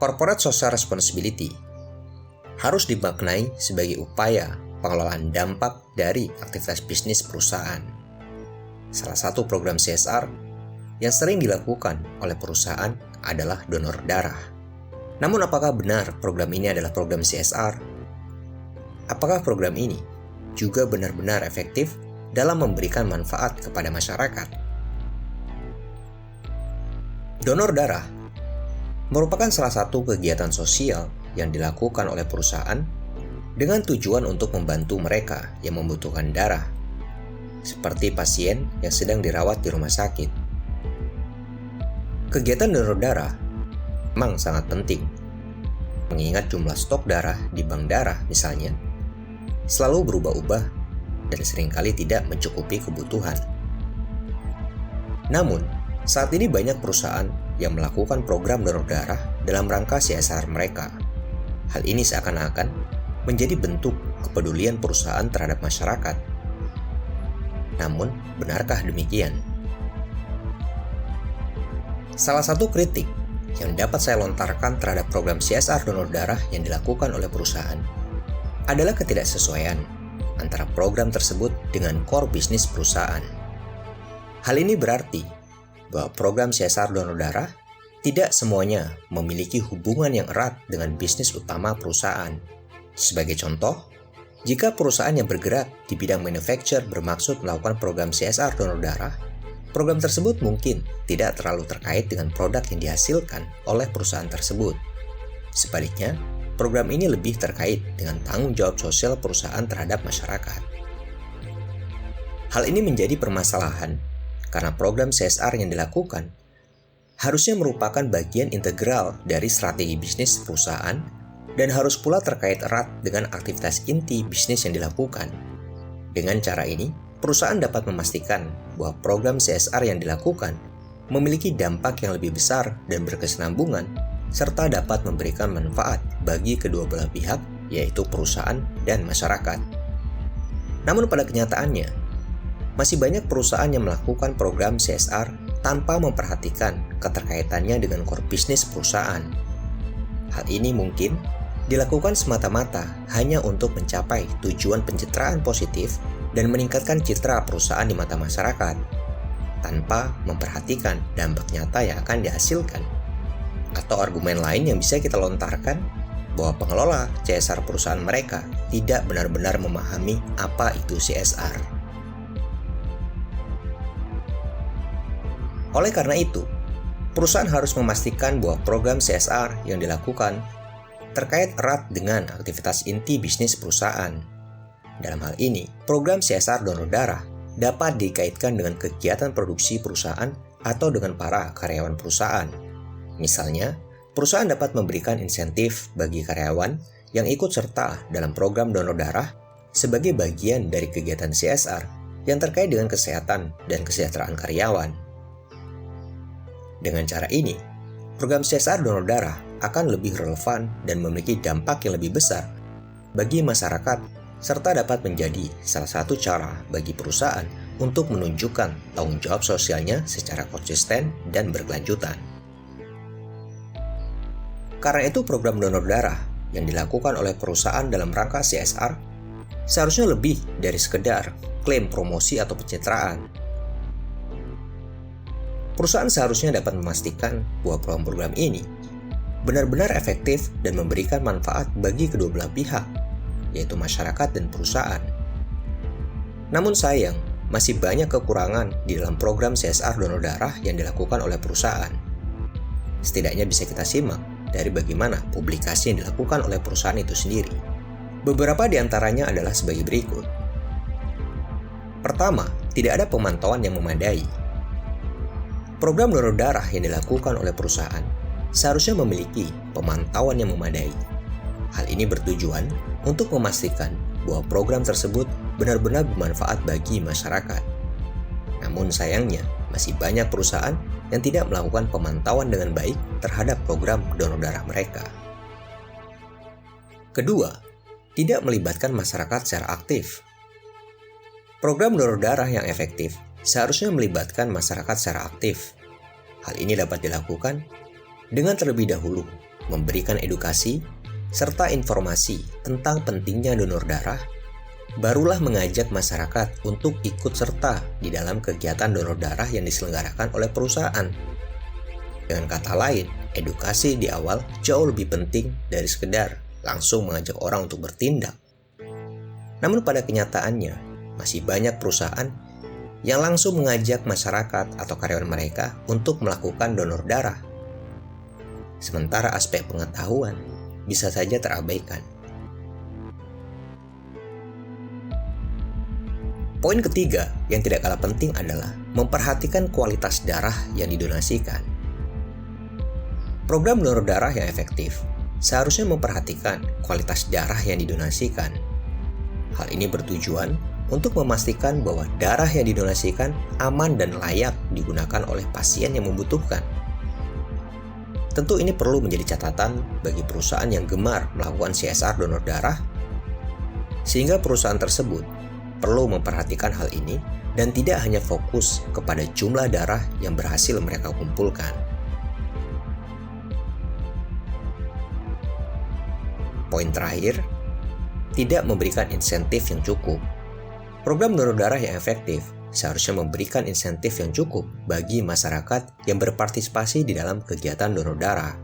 Corporate Social Responsibility harus dimaknai sebagai upaya pengelolaan dampak dari aktivitas bisnis perusahaan. Salah satu program CSR yang sering dilakukan oleh perusahaan adalah donor darah. Namun apakah benar program ini adalah program CSR? Apakah program ini juga benar-benar efektif dalam memberikan manfaat kepada masyarakat? Donor darah merupakan salah satu kegiatan sosial yang dilakukan oleh perusahaan dengan tujuan untuk membantu mereka yang membutuhkan darah, seperti pasien yang sedang dirawat di rumah sakit. Kegiatan donor darah memang sangat penting, mengingat jumlah stok darah di bank darah misalnya selalu berubah-ubah dan seringkali tidak mencukupi kebutuhan. Namun, saat ini banyak perusahaan yang melakukan program donor darah dalam rangka CSR mereka. Hal ini seakan-akan menjadi bentuk kepedulian perusahaan terhadap masyarakat. Namun, benarkah demikian? Salah satu kritik yang dapat saya lontarkan terhadap program CSR donor darah yang dilakukan oleh perusahaan adalah ketidaksesuaian antara program tersebut dengan core bisnis perusahaan. Hal ini berarti bahwa program CSR donor darah tidak semuanya memiliki hubungan yang erat dengan bisnis utama perusahaan. Sebagai contoh, jika perusahaan yang bergerak di bidang manufacture bermaksud melakukan program CSR donor darah, program tersebut mungkin tidak terlalu terkait dengan produk yang dihasilkan oleh perusahaan tersebut. Sebaliknya, program ini lebih terkait dengan tanggung jawab sosial perusahaan terhadap masyarakat. Hal ini menjadi permasalahan karena program CSR yang dilakukan harusnya merupakan bagian integral dari strategi bisnis perusahaan dan harus pula terkait erat dengan aktivitas inti bisnis yang dilakukan. Dengan cara ini, perusahaan dapat memastikan bahwa program CSR yang dilakukan memiliki dampak yang lebih besar dan berkesinambungan, serta dapat memberikan manfaat bagi kedua belah pihak, yaitu perusahaan dan masyarakat. Namun pada kenyataannya, masih banyak perusahaan yang melakukan program CSR tanpa memperhatikan keterkaitannya dengan core bisnis perusahaan. Hal ini mungkin dilakukan semata-mata hanya untuk mencapai tujuan pencitraan positif dan meningkatkan citra perusahaan di mata masyarakat, tanpa memperhatikan dampak nyata yang akan dihasilkan. Atau argumen lain yang bisa kita lontarkan bahwa pengelola CSR perusahaan mereka tidak benar-benar memahami apa itu CSR. Oleh karena itu, perusahaan harus memastikan bahwa program CSR yang dilakukan terkait erat dengan aktivitas inti bisnis perusahaan. Dalam hal ini, program CSR donor darah dapat dikaitkan dengan kegiatan produksi perusahaan atau dengan para karyawan perusahaan. Misalnya, perusahaan dapat memberikan insentif bagi karyawan yang ikut serta dalam program donor darah sebagai bagian dari kegiatan CSR yang terkait dengan kesehatan dan kesejahteraan karyawan. Dengan cara ini, program CSR donor darah akan lebih relevan dan memiliki dampak yang lebih besar bagi masyarakat, serta dapat menjadi salah satu cara bagi perusahaan untuk menunjukkan tanggung jawab sosialnya secara konsisten dan berkelanjutan. Karena itu, program donor darah yang dilakukan oleh perusahaan dalam rangka CSR seharusnya lebih dari sekedar klaim promosi atau pencitraan. Perusahaan seharusnya dapat memastikan bahwa program-program ini benar-benar efektif dan memberikan manfaat bagi kedua belah pihak, yaitu masyarakat dan perusahaan. Namun sayang, masih banyak kekurangan di dalam program CSR donor darah yang dilakukan oleh perusahaan. Setidaknya bisa kita simak dari bagaimana publikasi yang dilakukan oleh perusahaan itu sendiri. Beberapa di antaranya adalah sebagai berikut. Pertama, tidak ada pemantauan yang memadai. Program donor darah yang dilakukan oleh perusahaan seharusnya memiliki pemantauan yang memadai. Hal ini bertujuan untuk memastikan bahwa program tersebut benar-benar bermanfaat bagi masyarakat. Namun sayangnya, masih banyak perusahaan yang tidak melakukan pemantauan dengan baik terhadap program donor darah mereka. Kedua, tidak melibatkan masyarakat secara aktif. Program donor darah yang efektif seharusnya melibatkan masyarakat secara aktif. Hal ini dapat dilakukan dengan terlebih dahulu memberikan edukasi, serta informasi tentang pentingnya donor darah, barulah mengajak masyarakat untuk ikut serta di dalam kegiatan donor darah yang diselenggarakan oleh perusahaan. Dengan kata lain, edukasi di awal jauh lebih penting dari sekedar langsung mengajak orang untuk bertindak. Namun pada kenyataannya, masih banyak perusahaan yang langsung mengajak masyarakat atau karyawan mereka untuk melakukan donor darah. Sementara aspek pengetahuan bisa saja terabaikan. Poin ketiga yang tidak kalah penting adalah memperhatikan kualitas darah yang didonasikan. Program donor darah yang efektif seharusnya memperhatikan kualitas darah yang didonasikan. Hal ini bertujuan untuk memastikan bahwa darah yang didonasikan aman dan layak digunakan oleh pasien yang membutuhkan. Tentu ini perlu menjadi catatan bagi perusahaan yang gemar melakukan CSR donor darah, sehingga perusahaan tersebut perlu memperhatikan hal ini dan tidak hanya fokus kepada jumlah darah yang berhasil mereka kumpulkan. Poin terakhir, tidak memberikan insentif yang cukup. Program donor darah yang efektif seharusnya memberikan insentif yang cukup bagi masyarakat yang berpartisipasi di dalam kegiatan donor darah.